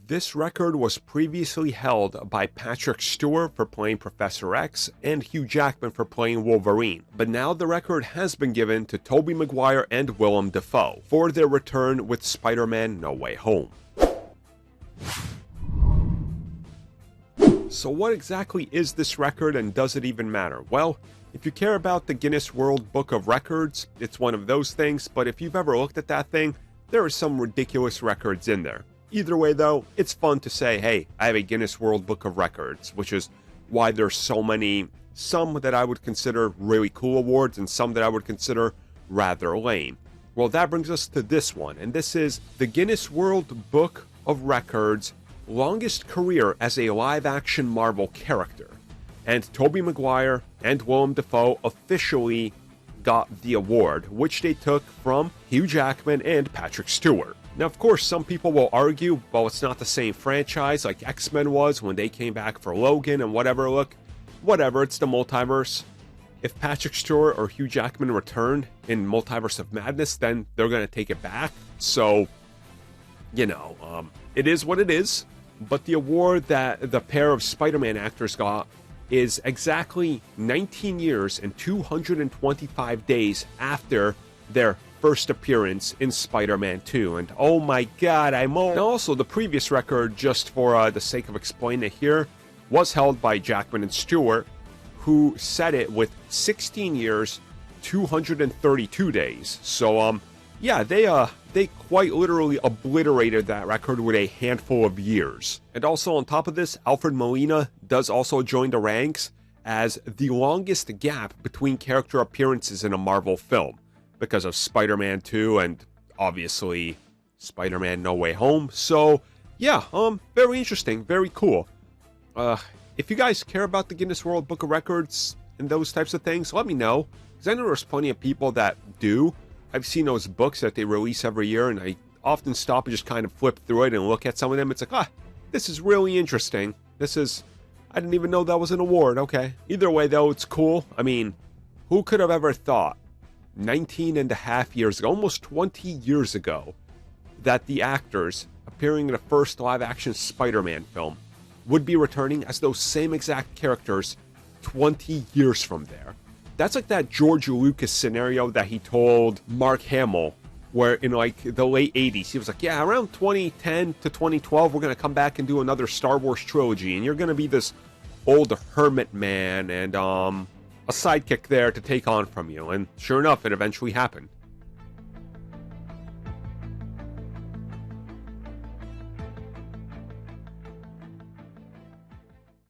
This record was previously held by Patrick Stewart for playing Professor X and Hugh Jackman for playing Wolverine, but now the record has been given to Tobey Maguire and Willem Dafoe for their return with Spider-Man No Way Home. So what exactly is this record, and does it even matter? Well, if you care about the Guinness World Book of Records, it's one of those things, but if you've ever looked at that thing, there are some ridiculous records in there. Either way though, it's fun to say, hey, I have a Guinness World Book of Records, which is why there's so many, some that I would consider really cool awards and some that I would consider rather lame. Well, that brings us to this one, and this is the Guinness World Book of Records longest career as a live-action Marvel character. And Tobey Maguire and Willem Dafoe officially got the award, which they took from Hugh Jackman and Patrick Stewart. Now, of course, some people will argue, well, it's not the same franchise like X-Men was when they came back for Logan and whatever. Look, whatever, it's the multiverse. If Patrick Stewart or Hugh Jackman return in Multiverse of Madness, then they're going to take it back. So, you know, it is what it is. But the award that the pair of Spider-Man actors got is exactly 19 years and 225 days after their first appearance in Spider-Man 2, and oh my god, and also the previous record, just for the sake of explaining it here, was held by Jackman and Stewart, who set it with 16 years, 232 days. So yeah, they quite literally obliterated that record with a handful of years. And also on top of this, Alfred Molina does also join the ranks as the longest gap between character appearances in a Marvel film, because of Spider-Man 2 and obviously Spider-Man No Way Home. So yeah, very interesting, very cool. If you guys care about the Guinness World Book of Records and those types of things, let me know, because I know there's plenty of people that do. I've seen those books that they release every year, and I often stop and just kind of flip through it and look at some of them. It's like, this is really interesting. I didn't even know that was an award. Okay. Either way though, it's cool. I mean, who could have ever thought 19 and a half years ago, almost 20 years ago, that the actors appearing in the first live-action Spider-Man film would be returning as those same exact characters 20 years from there. That's like that George Lucas scenario that he told Mark Hamill, where in like the late 80s, he was like, yeah, around 2010 to 2012, we're going to come back and do another Star Wars trilogy, and you're going to be this old hermit man and a sidekick there to take on from you. And sure enough, it eventually happened.